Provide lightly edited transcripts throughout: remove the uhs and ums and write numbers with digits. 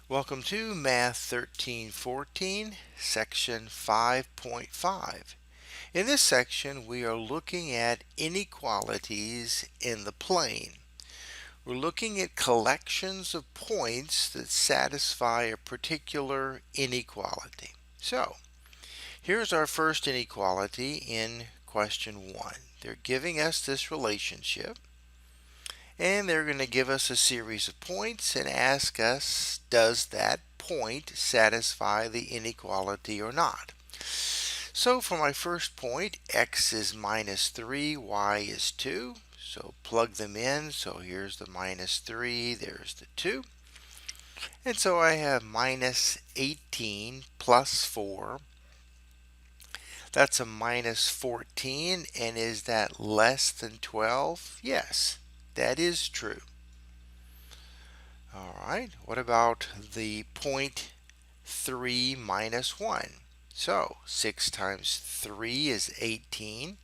Welcome to Math 1314, Section 5.5. In this section, we are looking at inequalities in the plane. We're looking at collections of points that satisfy a particular inequality. So, here's our first inequality in question 1. They're giving us this relationship, and they're going to give us a series of points and ask us, does that point satisfy the inequality or not? So for my first point, x is minus 3, y is 2. So plug them in. So here's the minus 3, there's the 2. And so I have minus 18 plus 4. That's a minus 14. And is that less than 12? Yes, that is true. All right, what about the point 3 minus 1? So 6 times 3 is 18.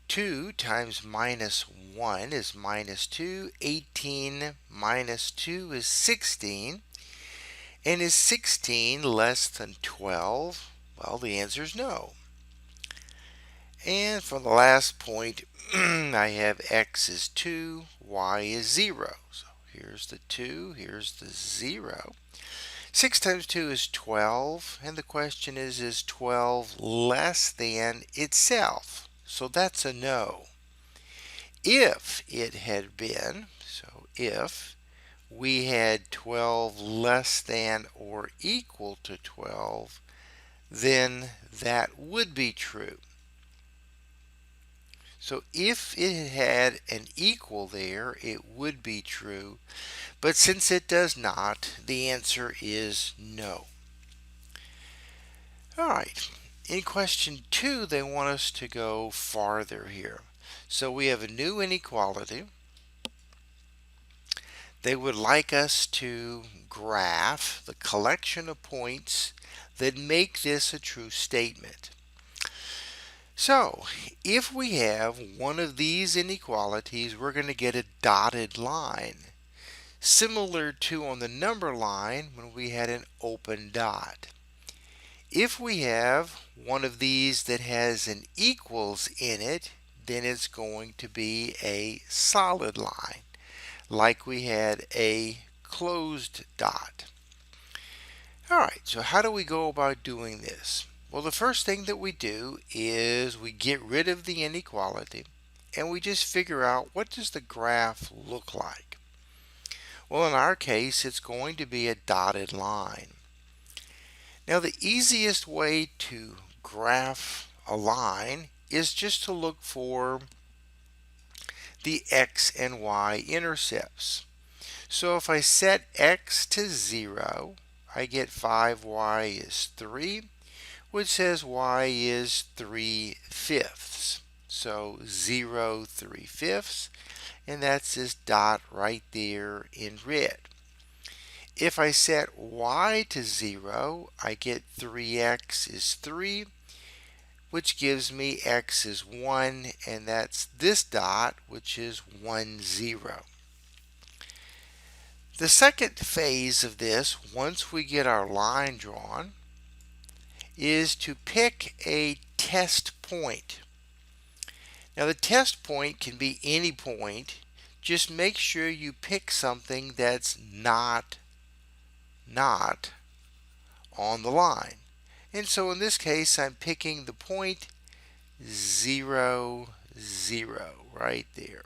2 times minus 1 is minus 2. 18 minus 2 is 16. And is 16 less than 12? Well, the answer is no. And for the last point, I have x is 2, y is 0. So here's the 2, here's the 0. 6 times 2 is 12, and the question is 12 less than itself? So that's a no. If it had been, so if we had 12 less than or equal to 12, then that would be true. So if it had an equal there, it would be true. But since it does not, the answer is no. All right. In question 2, they want us to go farther here. So we have a new inequality. They would like us to graph the collection of points that make this a true statement. So, if we have one of these inequalities, we're going to get a dotted line, similar to on the number line when we had an open dot. If we have one of these that has an equals in it, then it's going to be a solid line, like we had a closed dot. All right, so how do we go about doing this? Well, the first thing that we do is we get rid of the inequality and we just figure out, what does the graph look like? Well, in our case, it's going to be a dotted line. Now, the easiest way to graph a line is just to look for the x and y intercepts. So if I set x to 0, I get 5y is 3, which says y is 3/5. So 0 3/5, and that's this dot right there in red. If I set y to 0, I get 3x is 3, which gives me x is 1, and that's this dot, which is 1 0. The second phase of this, once we get our line drawn, is to pick a test point. Now the test point can be any point. Just make sure you pick something that's not on the line. And so in this case, I'm picking the point 0 0 right there.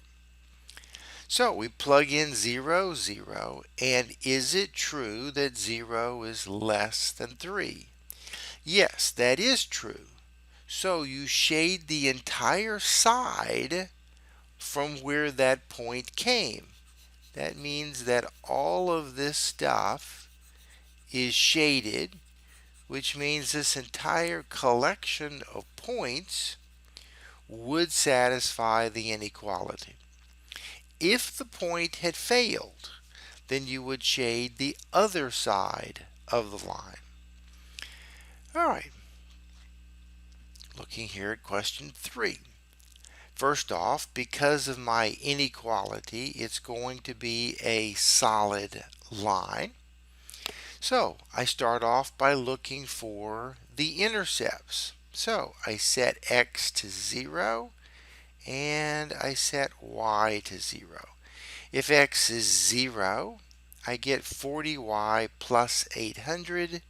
So we plug in 0 0, and is it true that 0 is less than 3? Yes, that is true. So you shade the entire side from where that point came. That means that all of this stuff is shaded, which means this entire collection of points would satisfy the inequality. If the point had failed, then you would shade the other side of the line. All right. Looking here at question 3. First off, because of my inequality, it's going to be a solid line. So I start off by looking for the intercepts. So I set x to 0 and I set y to 0. If x is 0, I get 40y plus 800,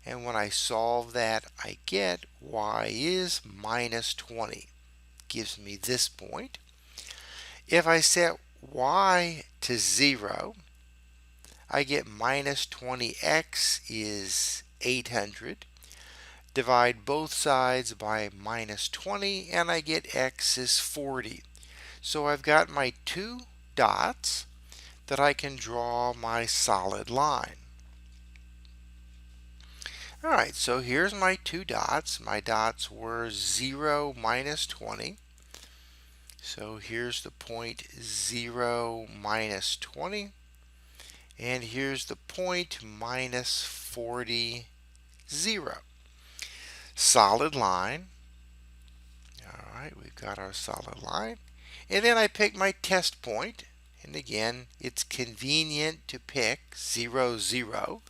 and when I solve that, I get y is minus 20. Gives me this point. If I set y to 0, I get minus 20x is 800. Divide both sides by minus 20, and I get x is 40. So I've got my two dots that I can draw my solid line. Alright, so here's my two dots. My dots were 0, minus 20. So here's the point 0, minus 20. And here's the point minus 40, 0. Solid line. Alright, we've got our solid line. And then I pick my test point. And again, it's convenient to pick 0, 0.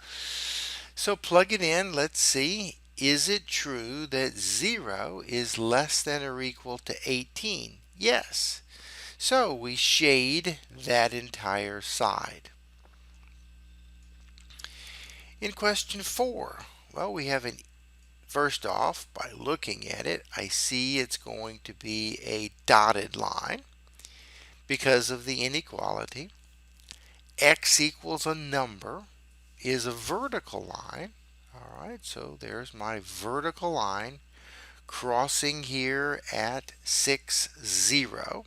So plug it in. Let's see. Is it true that 0 is less than or equal to 18? Yes. So we shade that entire side. In question 4, well, we have first off, by looking at it, I see it's going to be a dotted line because of the inequality. X equals a number is a vertical line. All right, so there's my vertical line crossing here at 6, 0.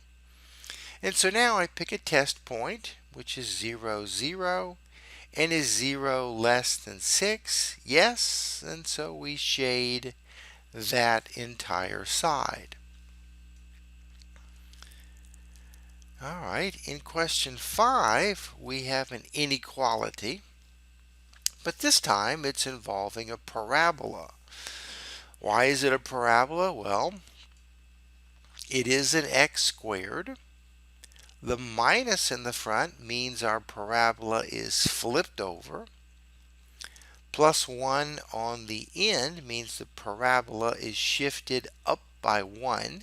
And so now I pick a test point, which is 0, 0. And is 0 less than 6? Yes, and so we shade that entire side. All right, in question 5, we have an inequality, but this time it's involving a parabola. Why is it a parabola? Well, it is an x squared. The minus in the front means our parabola is flipped over. Plus 1 on the end means the parabola is shifted up by 1.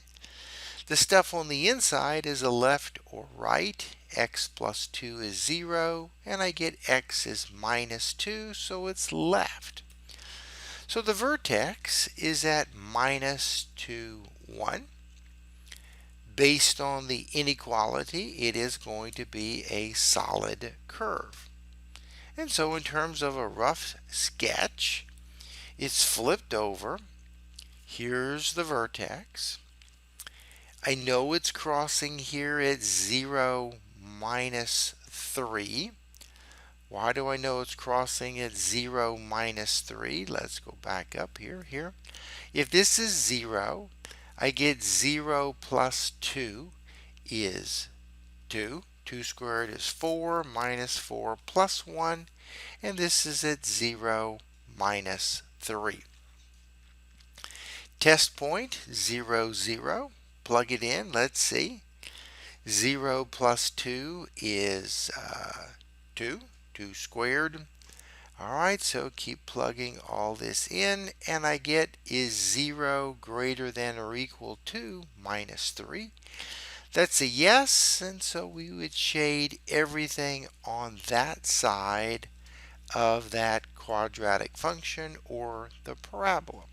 The stuff on the inside is a left or right. X plus 2 is 0, and I get x is minus 2, so it's left. So the vertex is at minus 2, 1. Based on the inequality, it is going to be a solid curve. And so in terms of a rough sketch, it's flipped over. Here's the vertex. I know it's crossing here at 0, minus 3. Why do I know it's crossing at 0, minus 3? Let's go back up here. If this is 0, I get 0 plus 2 is 2. 2 squared is 4, minus 4 plus 1, and this is at 0, minus 3. Test point 0, 0. Plug it in. Let's see. 0 plus 2 is 2. 2 squared. Alright, so keep plugging all this in, and I get is 0 greater than or equal to minus 3. That's a yes, and so we would shade everything on that side of that quadratic function or the parabola.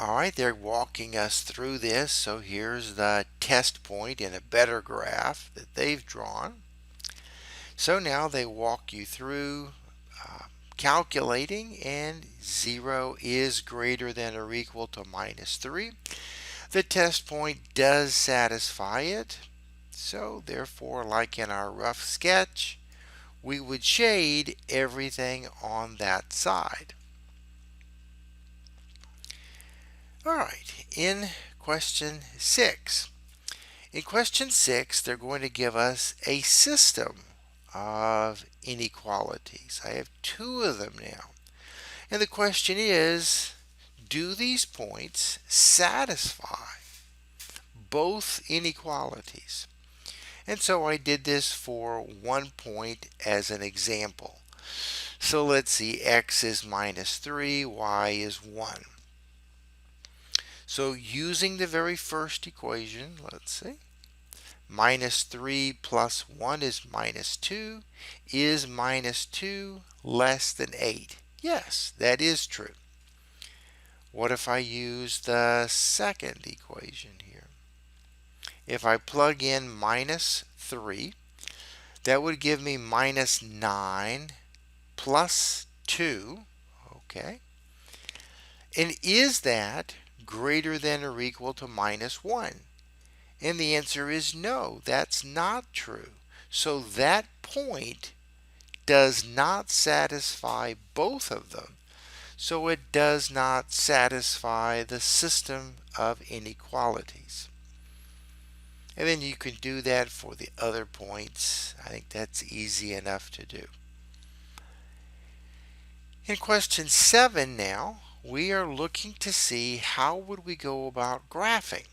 Alright, they're walking us through this, so here's the test point in a better graph that they've drawn. So now they walk you through calculating, and 0 is greater than or equal to minus 3. The test point does satisfy it, so therefore, like in our rough sketch, we would shade everything on that side. Alright, in question 6. In question 6, they're going to give us a system of inequalities. I have two of them now. And the question is, do these points satisfy both inequalities? And so I did this for 1 point as an example. So let's see, x is minus 3, y is 1. So using the very first equation, let's see, minus 3 plus 1 is minus 2. Is minus 2 less than 8? Yes, that is true. What if I use the second equation here? If I plug in minus 3, that would give me minus 9 plus 2. Okay. And is that greater than or equal to minus 1? And the answer is no, that's not true. So that point does not satisfy both of them. So it does not satisfy the system of inequalities. And then you can do that for the other points. I think that's easy enough to do. In question 7 now, we are looking to see how would we go about graphing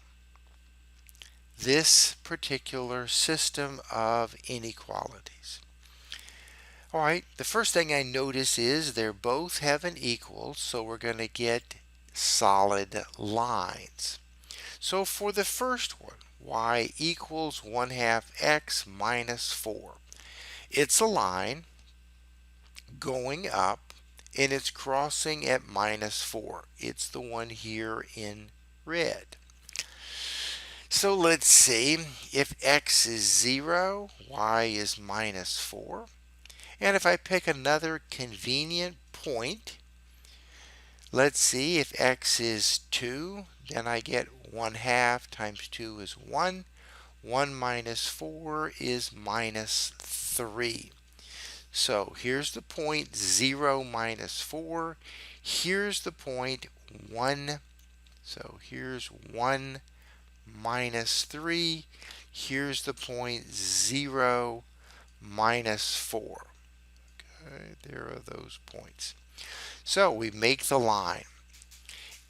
this particular system of inequalities. All right, the first thing I notice is they're both have an equal, so we're going to get solid lines. So for the first one, y equals 1/2 x minus 4. It's a line going up and it's crossing at minus 4. It's the one here in red. So let's see, if x is 0, y is minus 4. And if I pick another convenient point, let's see, if x is 2, then I get 1/2 times 2 is 1. 1 minus 4 is minus 3. So here's the point 0 minus 4. Here's the point 1. So here's 1 minus 3. Here's the point 0 minus 4. Okay, there are those points. So we make the line.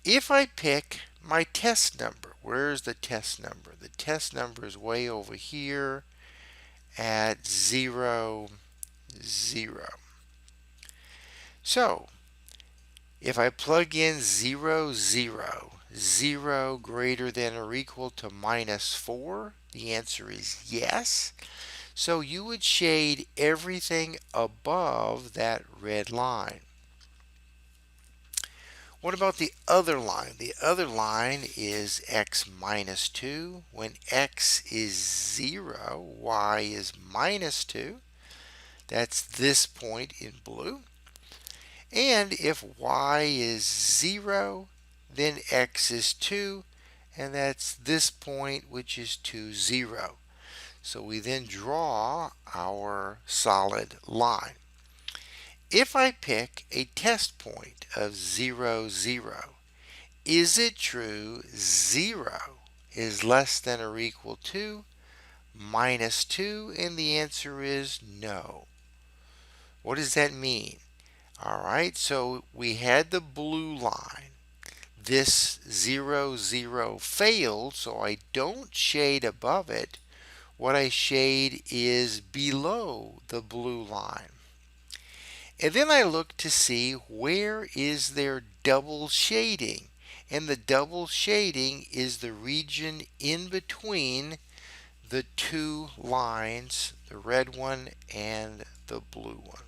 If I pick my test number, where's the test number? The test number is way over here at 0, 0. So if I plug in 0, 0, 0 greater than or equal to minus 4, the answer is yes. So you would shade everything above that red line. What about the other line? The other line is x minus 2. When x is 0, y is minus 2. That's this point in blue. And if y is 0, then x is 2. And that's this point, which is 2, 0. So we then draw our solid line. If I pick a test point of 0, 0, is it true 0 is less than or equal to minus 2? And the answer is no. What does that mean? All right, so we had the blue line. This 0, 0 failed, so I don't shade above it. What I shade is below the blue line. And then I look to see where is there double shading. And the double shading is the region in between the two lines, the red one and the blue one.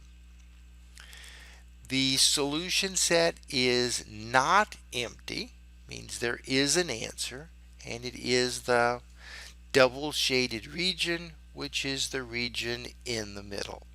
The solution set is not empty, means there is an answer, and it is the double shaded region, which is the region in the middle.